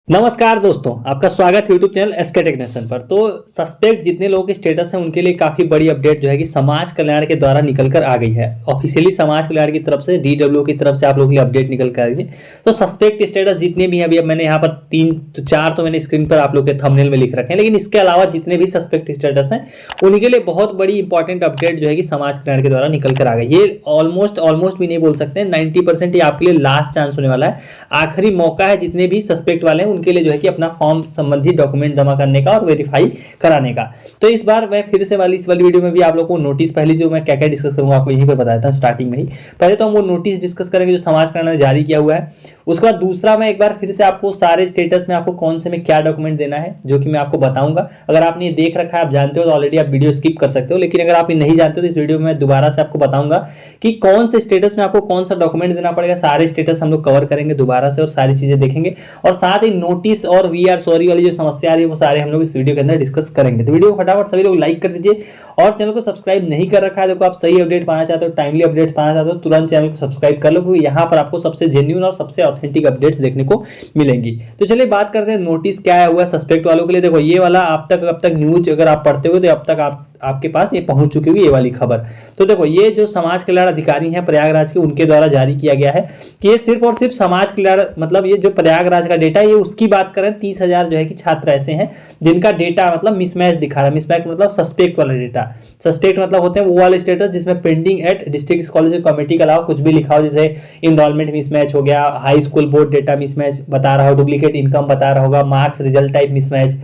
नमस्कार दोस्तों, आपका स्वागत है यूट्यूब चैनल एसके टेक्नीशियन पर। तो सस्पेक्ट जितने लोगों के स्टेटस हैं उनके लिए काफी बड़ी अपडेट जो है कि समाज कल्याण के द्वारा निकल कर आ गई है। ऑफिशियली समाज कल्याण की तरफ से डीडब्ल्यू की तरफ से आप लोगों के लिए अपडेट निकल कर आ गई है। तो सस्पेक्ट स्टेटस जितने भी हैं, अभी अब मैंने यहाँ पर 3-4 तो मैंने स्क्रीन पर आप लोग के थंबनेल में लिख रखे हैं, लेकिन इसके अलावा जितने भी सस्पेक्ट स्टेटस हैं उनके लिए बहुत बड़ी इंपॉर्टेंट अपडेट जो है कि समाज कल्याण के द्वारा निकल कर आ गई। ये ऑलमोस्ट भी नहीं बोल सकते, 90% ये आपके लिए लास्ट चांस होने वाला है, आखिरी मौका है जितने भी सस्पेक्ट वाले हैं उनके लिए जो है कि अपना फॉर्म संबंधी डॉक्यूमेंट जमा करने का और वेरीफाई कराने का। तो इस बार मैं फिर से इस वाली वीडियो में भी आप लोगों को नोटिस, पहले जो मैं क्या क्या डिस्कस करूंगा आपको यहीं पर बताया था स्टार्टिंग में ही। पहले तो हम वो नोटिस डिस्कस करेंगे जो समाज कल्याण ने जारी किया हुआ है। उसके बाद दूसरा मैं एक बार फिर से आपको सारे स्टेटस में आपको कौन से में क्या डॉक्यूमेंट देना है जो कि मैं आपको बताऊंगा। अगर आपने ये देख रखा है, आप जानते हो तो ऑलरेडी आप वीडियो स्किप कर सकते हो, लेकिन अगर आप नहीं जानते हो तो इस वीडियो में मैं दोबारा से आपको बताऊंगा कि कौन से स्टेटस में आपको कौन सा डॉक्यूमेंट देना पड़ेगा। सारे स्टेटस हम लोग कवर करेंगे दोबारा से और सारी चीजें देखेंगे, और साथ ही नोटिस और वी आर सॉरी वाली जो समस्या आ रही है वो सारे हम लोग इस वीडियो के अंदर डिस्कस करेंगे। तो वीडियो को फटाफट सभी लोग लाइक कर दीजिए, और चैनल को सब्सक्राइब नहीं कर रखा है, देखो आप सही अपडेट पाना चाहते हो, टाइमली अपडेट्स पाना चाहते हो, तुरंत चैनल को सब्सक्राइब कर लो, क्योंकि यहाँ पर आपको सबसे जेन्युइन और सबसे ऑथेंटिक अपडेट्स देखने को मिलेंगी। तो चलिए बात करते हैं नोटिस क्या आया हुआ है सस्पेक्ट वालों के लिए। देखो ये वाला अब तक न्यूज अगर आप पढ़ते हो तो अब तक आपके पास ये पहुंच चुकी होगी ये वाली खबर। तो देखो ये जो समाज कल्याण अधिकारी हैं प्रयागराज के, उनके द्वारा जारी किया गया है कि ये सिर्फ और सिर्फ समाज कल्याण, मतलब ये जो प्रयागराज का डेटा है ये उसकी बात करें, 30,000 जो है कि छात्र ऐसे हैं जिनका डेटा मतलब मिसमैच दिखा रहा है। मिसमैच मतलब सस्पेक्ट वाला डेटा। सस्पेक्ट मतलब होते हैं वो वाले स्टेटस जिसमें pending at district college committee के अलावा कुछ भी लिखा हो, जैसे इनरोलमेंट मिसमैच हो गया, high school board data mismatch बता रहा हो, डुप्लीकेट इनकम बता रहा होगा, मार्क्स रिजल्ट टाइप मिसमैच,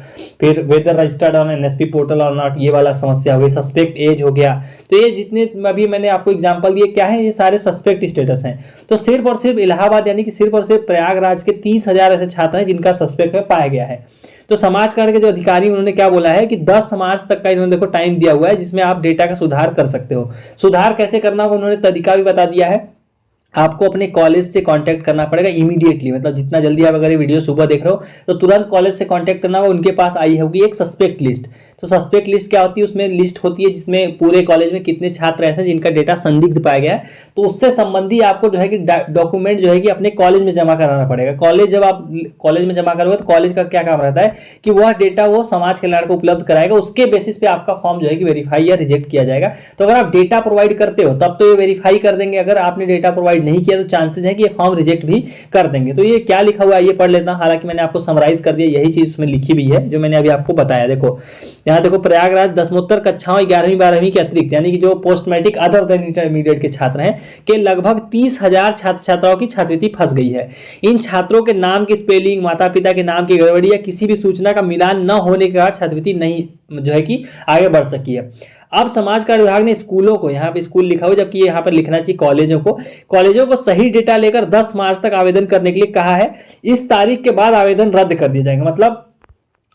फिर whether registered on NSP portal और नॉट, ये वाला समस्या हो गई, सस्पेक्ट एज हो गया। तो ये जितने अभी मैंने आपको एग्जांपल दिए क्या है, ये सारे सस्पेक्ट स्टेटस हैं। तो सिर्फ और सिर्फ इलाहाबाद यानी कि सिर्फ और सिर्फ प्रयागराज के 30,000 ऐसे छात्र हैं जिनका सस्पेक्ट में पाया गया है। तो समाज कल्याण के जो अधिकारी उन्होंने क्या बोला है कि 10 मार्च तक का इन्होंने देखो टाइम दिया हुआ है जिसमें आप डेटा का सुधार कर सकते हो। सुधार कैसे करना होगा उन्होंने तरीका भी बता दिया है। आपको अपने कॉलेज से कांटेक्ट करना पड़ेगा इमीडिएटली, मतलब जितना जल्दी आप अगर ये वीडियो सुबह देख रहे हो तो तुरंत कॉलेज से कांटेक्ट करना होगा। उनके पास आई होगी एक सस्पेक्ट लिस्ट। तो सस्पेक्ट लिस्ट क्या होती है, उसमें लिस्ट होती है जिसमें पूरे कॉलेज में कितने छात्र ऐसे जिनका डेटा संदिग्ध पाया गया है। तो उससे संबंधी आपको जो है कि डॉक्यूमेंट जो है कि अपने कॉलेज में जमा कराना पड़ेगा। कॉलेज जब आप कॉलेज में जमा करोगे तो कॉलेज का क्या काम रहता है कि वह डेटा वो समाज कल्याण को उपलब्ध कराएगा, उसके बेसिस पे आपका फॉर्म जो है कि वेरीफाई या रिजेक्ट किया जाएगा। तो अगर आप डेटा प्रोवाइड करते हो तब तो ये वेरीफाई कर देंगे, अगर आपने डेटा प्रोवाइड नहीं किया तो चांसेस है कि ये फॉर्म रिजेक्ट भी कर देंगे। तो ये क्या लिखा हुआ है ये पढ़ लेता हूं, हालांकि मैंने आपको समराइज कर दिया, यही चीज उसमें लिखी भी है जो मैंने अभी आपको बताया। देखो यहाँ देखो प्रयागराज दसमोत्तर कक्षाओं 11वीं 12वीं के अतिरिक्त यानी कि जो post matric other than intermediate के छात्र हैं के लगभग 30,000 छात्र छात्राओं की छात्रवृत्ति फंस गई है। इन छात्रों के नाम की स्पेलिंग, माता पिता के नाम की गड़बड़ी या किसी भी सूचना का मिलान न होने के कारण छात्रवृत्ति नहीं जो है कि आगे बढ़ सकी है। अब समाज कल्याण विभाग ने स्कूलों को, यहाँ पे स्कूल लिखा हुआ जबकि यहाँ पर लिखना चाहिए कॉलेजों को सही डेटा लेकर 10 मार्च तक आवेदन करने के लिए कहा है। इस तारीख के बाद आवेदन रद्द कर दिए जाएंगे। मतलब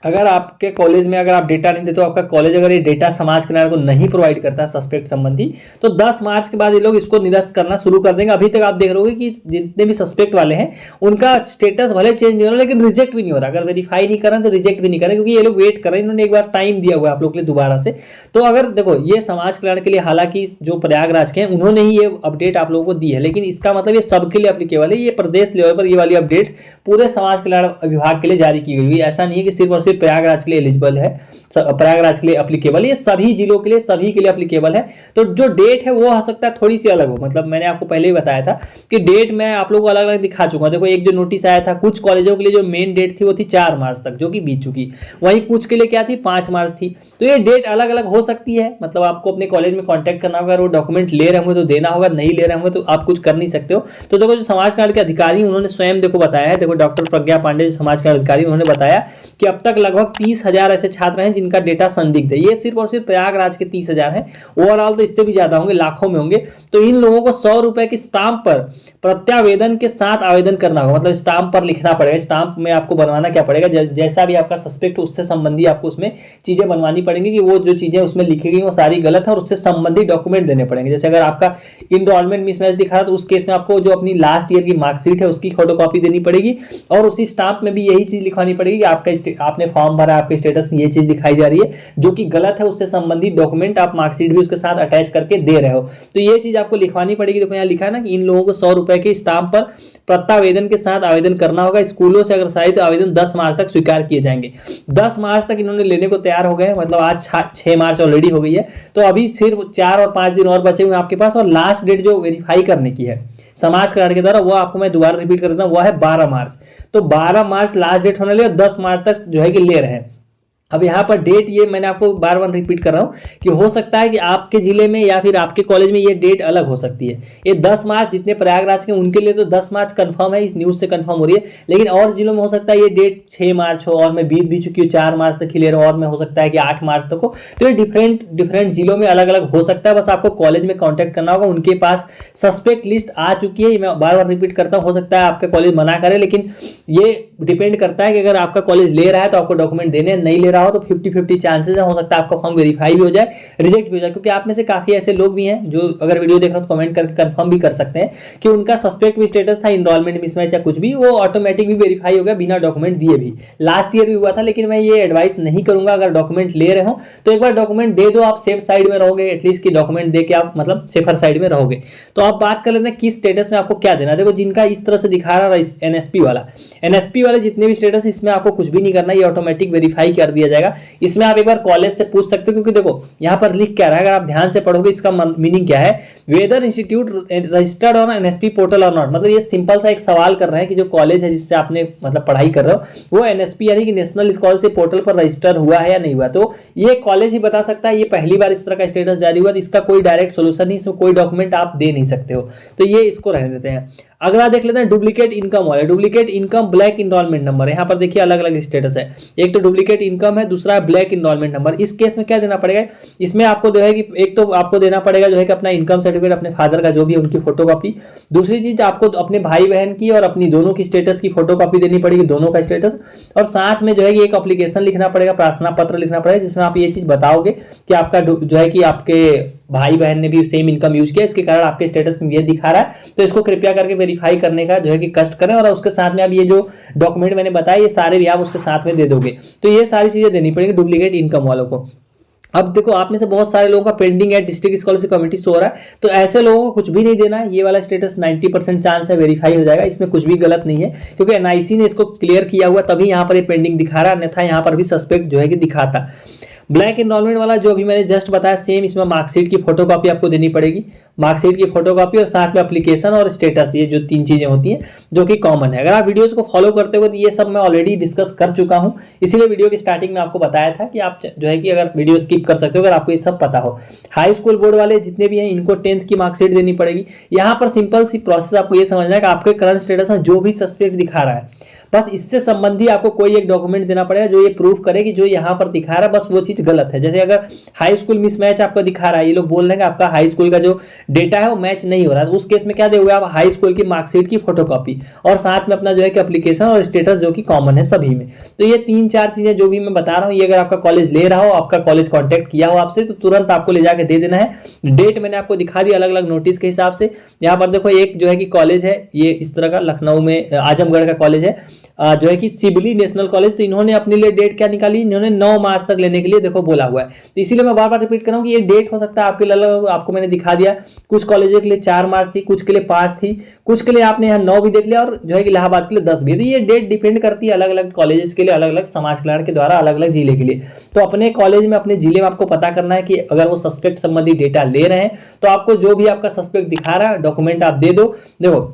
अगर आपके कॉलेज में अगर आप डेटा नहीं देते, तो आपका कॉलेज अगर ये डेटा समाज कल्याण को नहीं प्रोवाइड करता सस्पेक्ट संबंधी, तो 10 मार्च के बाद ये लोग इसको निरस्त करना शुरू कर देंगे। अभी तक आप देख रहे होगे कि जितने भी सस्पेक्ट वाले हैं उनका स्टेटस भले चेंज नहीं हो रहा लेकिन रिजेक्ट भी नहीं हो रहा। अगर वेरीफाई नहीं करें तो रिजेक्ट भी नहीं करें, क्योंकि ये लोग वेट कर रहे हैं। इन्होंने एक बार टाइम दिया हुआ है आप लोग के लिए दोबारा से। तो अगर देखो ये समाज कल्याण के लिए, हालांकि जो प्रयागराज के हैं उन्होंने ही ये अपडेट आप लोगों को दी है, लेकिन इसका मतलब ये सबके लिए एप्लीकेबल है। ये प्रदेश लेवल पर ये वाली अपडेट पूरे समाज कल्याण विभाग के लिए जारी की गई है। ऐसा नहीं है कि सिर्फ और सिर्फ प्रयागराज के लिए एलिजिबल है, प्रयागराज के लिए एप्लीकेबल, ये सभी जिलों के लिए सभी के लिए एप्लीकेबल है। तो जो डेट है वो हो सकता है थोड़ी सी अलग हो, मतलब मैंने आपको पहले ही बताया था कि डेट मैं आप लोगों को अलग अलग दिखा चुका हूं। देखो एक जो नोटिस आया था कुछ कॉलेजों के लिए जो मेन डेट थी वो थी 4 मार्च तक, जो कि बीत चुकी। वहीं कुछ के लिए क्या थी 5 मार्च थी। तो ये डेट अलग अलग हो सकती है, मतलब आपको अपने कॉलेज में कॉन्टैक्ट करना होगा, वो डॉक्यूमेंट ले रहे होंगे तो देना होगा, नहीं ले रहे होंगे तो आप कुछ कर नहीं सकते हो। तो देखो जो समाज कल्याण के अधिकारी उन्होंने स्वयं देखो बताया है, देखो डॉक्टर प्रज्ञा पांडे समाज कल्याण अधिकारी उन्होंने बताया कि अब तक लगभग 30,000 ऐसे छात्र हैं जिनका डेटा संदिग्ध है। ये सिर्फ और सिर्फ प्रयागराज के 30,000 हैं, ओवरऑल तो इससे भी ज्यादा होंगे, लाखों में होंगे। तो इन लोगों को 100 रुपए की स्टाम्प पर प्रत्यावेदन के साथ आवेदन करना होगा, मतलब स्टाम्प पर लिखना पड़ेगा। स्टाम्प में आपको बनवाना क्या पड़ेगा, जैसा भी आपका सस्पेक्ट उससे संबंधी आपको उसमें चीजें बनवानी पड़ेंगी कि वो जो चीजें उसमें लिखी गई वो सारी गलत है, और उससे संबंधित डॉक्यूमेंट देने पड़ेंगे। जैसे अगर आपका इनरोलमेंट मिसमैच दिखा रहा है तो उस केस में आपको जो अपनी लास्ट ईयर की मार्कशीट है उसकी फोटोकॉपी देनी पड़ेगी, और उसी स्टाम्प में भी यही चीज लिखवानी पड़ेगी कि आपका आपने फॉर्म भरा, आपके स्टेटस में ये चीज दिखाई दिखाई जा रही है, जो कि गलत है। उससे संबंधित डॉक्यूमेंट आप मार्कशीट भी उसके साथ अटैच करके दे रहे हो, तो ये चीज आपको लिखवानी पड़ेगी। देखो यहाँ लिखा है ना कि इन लोगों को 100 रुपए के स्टाम्प पर प्रत्यावेदन के साथ आवेदन करना होगा। स्कूलों से अगर साहित्य आवेदन 10 मार्च तक स्वीकार किए जाएंगे। 10 मार्च तक इन्होंने लेने को तैयार हो गए, मतलब आज 6 मार्च ऑलरेडी हो गई है, तो अभी सिर्फ 4 और 5 दिन और बचे हुए आपके पास। और लास्ट डेट जो वेरीफाई करने की है समाज कल्याण के द्वारा, वो आपको मैं दोबारा रिपीट कर देता हूं, वो है 12 मार्च। तो 12 मार्च लास्ट डेट होने लगे, 10 मार्च तक जो है कि ले रहे हैं। अब यहाँ पर डेट, ये मैंने आपको बार बार रिपीट कर रहा हूँ कि हो सकता है कि आपके जिले में या फिर आपके कॉलेज में ये डेट अलग हो सकती है। ये 10 मार्च जितने प्रयागराज के उनके लिए तो 10 मार्च कंफर्म है, इस न्यूज से कंफर्म हो रही है, लेकिन और जिलों में हो सकता है ये डेट 6 मार्च हो, और मैं बीत भी चुकी हूँ 4 मार्च तक ही ले रहा हूँ, और मैं हो सकता है कि 8 मार्च तक हो। तो ये डिफरेंट जिलों में अलग अलग हो सकता है। बस आपको कॉलेज में कॉन्टैक्ट करना होगा, उनके पास सस्पेक्ट लिस्ट आ चुकी है। मैं बार बार रिपीट करता हूँ, हो सकता है आपका कॉलेज मना करे, लेकिन ये डिपेंड करता है कि अगर आपका कॉलेज ले रहा है तो आपको डॉक्यूमेंट देने, नहीं ले रहा हो तो 50-50 चांसेस है, हो सकता है आपका फॉर्म वेरीफाई भी हो जाए, रिजेक्ट भी हो जाए। क्योंकि आप में से काफी ऐसे लोग भी हैं जो अगर वीडियो देख रहे हो तो कमेंट करके कंफर्म भी कर सकते हैं कि उनका सस्पेक्ट भी स्टेटस था, इनरोलमेंट मिसमैच या कुछ भी, वो ऑटोमेटिक भी वेरीफाई हो गया बिना डॉक्यूमेंट दिए भी। लास्ट ईयर भी हुआ था, लेकिन मैं ये एडवाइस नहीं करूंगा, अगर डॉक्यूमेंट ले रहे हो तो एक बार डॉक्यूमेंट दे दो, आप सेफ साइड में रहोगे, एटलीस्ट की डॉक्यूमेंट दे के आप मतलब सेफर साइड में रहोगे। तो आप बात कर लेते हैं किस स्टेटस में आपको क्या देना। देखो जिनका इस तरह से दिखा रहा है एनएसपी वाले जितने भी स्टेटस, इसमें आपको कुछ भी नहीं करना, ये ऑटोमेटिक वेरीफाई कर दिया जाएगा। इसमें आप एक बार कॉलेज से पूछ सकते हो, क्योंकि देखो यहाँ पर लिख क्या रहा है, अगर आप ध्यान से पढ़ोगे इसका मीनिंग क्या है, whether institute registered on NSP portal और नॉट। मतलब ये सिंपल सा एक सवाल कर रहे हैं कि जो कॉलेज है जिससे आपने मतलब पढ़ाई कर रहे हो, वो एनएसपी यानी कि नेशनल स्कॉलरशिप पोर्टल पर रजिस्टर हुआ है या नहीं हुआ। तो ये कॉलेज ही बता सकता है, ये पहली बार इस तरह का स्टेटस जारी हुआ, तो इसका कोई डायरेक्ट सोल्यूशन नहीं, इसमें कोई डॉक्यूमेंट आप दे नहीं सकते हो, तो ये इसको रहने देते हैं। अगला देख लेते हैं डुप्लीकेट इनकम वाले। Duplicate income black enrolment number, यहाँ पर देखिए अलग अलग स्टेटस है, एक तो डुप्लीकेट इनकम है, दूसरा है ब्लैक इनरोलमेंट नंबर। इस केस में क्या देना पड़ेगा, इसमें आपको जो है कि एक तो आपको देना पड़ेगा जो है कि अपना इनकम सर्टिफिकेट, अपने फादर का जो भी है उनकी फोटोकॉपी। दूसरी चीज आपको अपने भाई बहन की और अपनी दोनों की स्टेटस की फोटोकॉपी देनी पड़ेगी, दोनों का स्टेटस। और साथ में जो है कि एक एप्लीकेशन लिखना पड़ेगा, प्रार्थना पत्र लिखना पड़ेगा, जिसमें आप ये चीज बताओगे कि आपका जो है कि आपके भाई बहन ने भी सेम इनकम यूज किया, इसके कारण आपके स्टेटस में ये दिखा रहा है। तो इसको कृपया करके वेरीफाई करने का जो है कि कष्ट करें, और उसके साथ में आप ये जो डॉक्यूमेंट मैंने बताया ये सारे भी आप उसके साथ में दे दोगे। तो ये सारी चीजें देनी पड़ेगी डुप्लीकेट इनकम वालों को। अब देखो आप में से बहुत सारे लोगों का पेंडिंग है, डिस्ट्रिक्ट स्कॉलरशिप कमेटी शो हो रहा है, तो ऐसे लोगों को कुछ भी नहीं देना है। ये वाला स्टेटस 90% चांस है वेरीफाई हो जाएगा, इसमें कुछ भी गलत नहीं है, क्योंकि एनआईसी ने इसको क्लियर किया हुआ, तभी यहाँ पर ये पेंडिंग दिखा रहा है, अन्यथा यहाँ पर भी सस्पेक्ट जो है कि दिखाता। ब्लैक इनरोलमेंट वाला जो अभी मैंने जस्ट बताया सेम, इसमें मार्कशीट की फोटोकॉपी आपको देनी पड़ेगी, मार्कशीट की फोटोकॉपी और साथ में एप्लीकेशन और स्टेटस, ये जो 3 चीजें होती हैं जो कि कॉमन है। अगर आप वीडियोस को फॉलो करते हो तो ये सब मैं ऑलरेडी डिस्कस कर चुका हूं, इसीलिए वीडियो की स्टार्टिंग में आपको बताया था कि आप जो है कि अगर वीडियो स्किप कर सकते हो अगर आपको ये सब पता हो। हाई स्कूल बोर्ड वाले जितने भी हैं इनको 10th की मार्कशीट देनी पड़ेगी। यहाँ पर सिंपल सी प्रोसेस आपको ये समझना है कि आपके करंट स्टेटस में जो भी सस्पेक्ट दिखा रहा है, बस इससे संबंधी आपको कोई एक डॉक्यूमेंट देना पड़ेगा जो ये प्रूफ करे कि जो यहाँ पर दिखा रहा है बस वो चीज गलत है। जैसे अगर हाई स्कूल मिसमैच आपको दिखा रहा है, ये लोग बोल रहे हैं कि आपका हाई स्कूल का जो डेटा है वो मैच नहीं हो रहा है, तो उस केस में क्या दोगे आप, हाई स्कूल की मार्कशीट की फोटोकॉपी और साथ में अपना जो है कि एप्लीकेशन और स्टेटस जो कि कॉमन है सभी में। तो ये 3-4 चीजें जो भी मैं बता रहा हूँ, ये अगर आपका कॉलेज ले रहा हो, आपका कॉलेज कॉन्टेक्ट किया हो आपसे, तो तुरंत आपको ले जाके दे देना है। डेट मैंने आपको दिखा दी अलग अलग नोटिस के हिसाब से। यहाँ पर देखो एक जो है कि कॉलेज है, ये इस तरह का लखनऊ में आजमगढ़ का कॉलेज है जो है कि सिबली नेशनल कॉलेज, तो इन्होंने अपने लिए डेट क्या निकाली, इन्होंने 9 मार्च तक लेने के लिए देखो बोला हुआ है। तो इसीलिए मैं बार बार रिपीट कर रहा हूं कि ये डेट हो सकता है आपके लिए, आपको मैंने दिखा दिया, कुछ कॉलेजों के लिए 4 मार्च थी, कुछ के लिए 5 थी, कुछ के लिए आपने यहाँ 9 भी देख लिया, और जो है कि इलाहाबाद के लिए 10 भी। तो ये डेट डिपेंड करती है अलग अलग कॉलेजेस के लिए, अलग अलग समाज कल्याण के द्वारा अलग अलग जिले के लिए। तो अपने कॉलेज में अपने जिले में आपको पता करना है कि अगर वो सस्पेक्ट संबंधी डेटा ले रहे हैं तो आपको जो भी आपका सस्पेक्ट दिखा रहा है डॉक्यूमेंट आप दे दो। देखो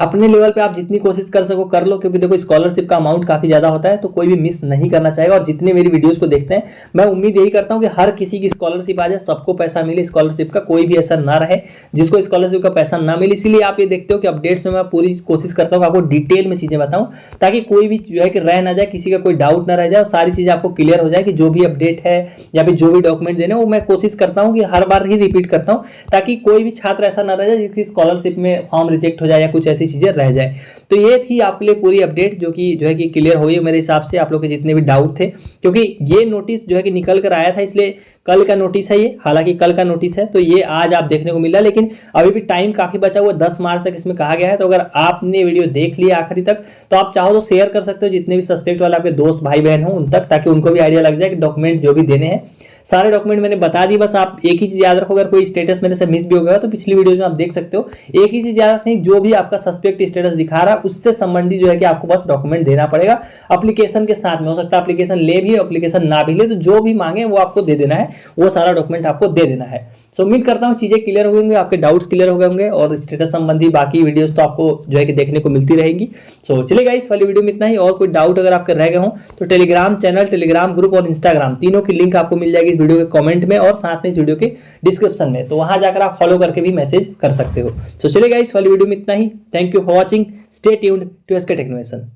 अपने लेवल पे आप जितनी कोशिश कर सको कर लो, क्योंकि देखो स्कॉलरशिप का अमाउंट काफी ज्यादा होता है, तो कोई भी मिस नहीं करना चाहेगा। और जितने मेरी वीडियोस को देखते हैं मैं उम्मीद यही करता हूं कि हर किसी की स्कॉलरशिप आ जाए, सबको पैसा मिले, स्कॉलरशिप का कोई भी असर ना रहे जिसको स्कॉलरशिप का पैसा ना मिले। इसीलिए आप ये देखते हो कि अपडेट्स में मैं पूरी कोशिश करता हूँ आपको डिटेल में चीजें बताऊं, ताकि कोई भी जो है कि रह ना जाए, किसी का कोई डाउट ना रह जाए, और सारी चीजें आपको क्लियर हो जाए कि जो भी अपडेट है या फिर जो भी डॉक्यूमेंट देने वो मैं कोशिश करता हूँ कि हर बार ही रिपीट करता हूँ, ताकि कोई भी छात्र ऐसा ना रह जाए जिसकी स्कॉलरशिप में फॉर्म रिजेक्ट हो जाए या कुछ ऐसी चीजें रह जाए। तो ये थी आपके लिए पूरी अपडेट जो है कि क्लियर हुई है मेरे हिसाब से, आप लोग के जितने भी डाउट थे, क्योंकि ये नोटिस जो है कि निकल कर आया था, इसलिए कल का नोटिस है ये, हालांकि कल का नोटिस है तो ये आज आप देखने को मिला, लेकिन अभी भी टाइम काफी बचा हुआ, 10 मार्च तक इसमें कहा गया है। तो अगर आपने वीडियो देख लिया आखिरी तक तो आप चाहो तो शेयर कर सकते हो जितने भी सस्पेक्ट वाले आपके दोस्त भाई बहन हो उन तक, ताकि उनको भी आइडिया लग जाए कि डॉक्यूमेंट जो भी देने हैं सारे डॉक्यूमेंट मैंने बता दी। बस आप एक ही चीज याद रखो, अगर कोई स्टेटस मेरे से मिस भी हो गया तो पिछली वीडियो में आप देख सकते हो। एक ही चीज याद रखनी, जो भी आपका सस्पेक्ट स्टेटस दिखा रहा है उससे संबंधित जो है कि आपको बस डॉक्यूमेंट देना पड़ेगा एप्लीकेशन के साथ में। हो सकता है एप्लीकेशन ले भी, एप्लीकेशन ना भी ले, तो जो भी मांगे वो आपको दे देना है, वो सारा डॉक्यूमेंट आपको दे देना है। सो उम्मीद करता हूं चीजें क्लियर हो गई होंगी, आपके डाउट्स क्लियर हो गए होंगे, और स्टेटस संबंधी बाकी वीडियोस तो आपको जो है कि देखने को मिलती रहेंगी। सो चलेगा इस वाली वीडियो में इतना ही। और कोई डाउट अगर आपके रह गए हो तो टेलीग्राम चैनल, टेलीग्राम ग्रुप और इंस्टाग्राम तीनों की लिंक आपको मिल जाएगी इस वीडियो के कमेंट में और साथ में इस वीडियो के डिस्क्रिप्शन में, तो वहां जाकर आप फॉलो करके भी मैसेज कर सकते हो। सो चलेगा इस वाली वीडियो में इतना ही। Thank you for watching, stay tuned to SK टेक्नोवेशन।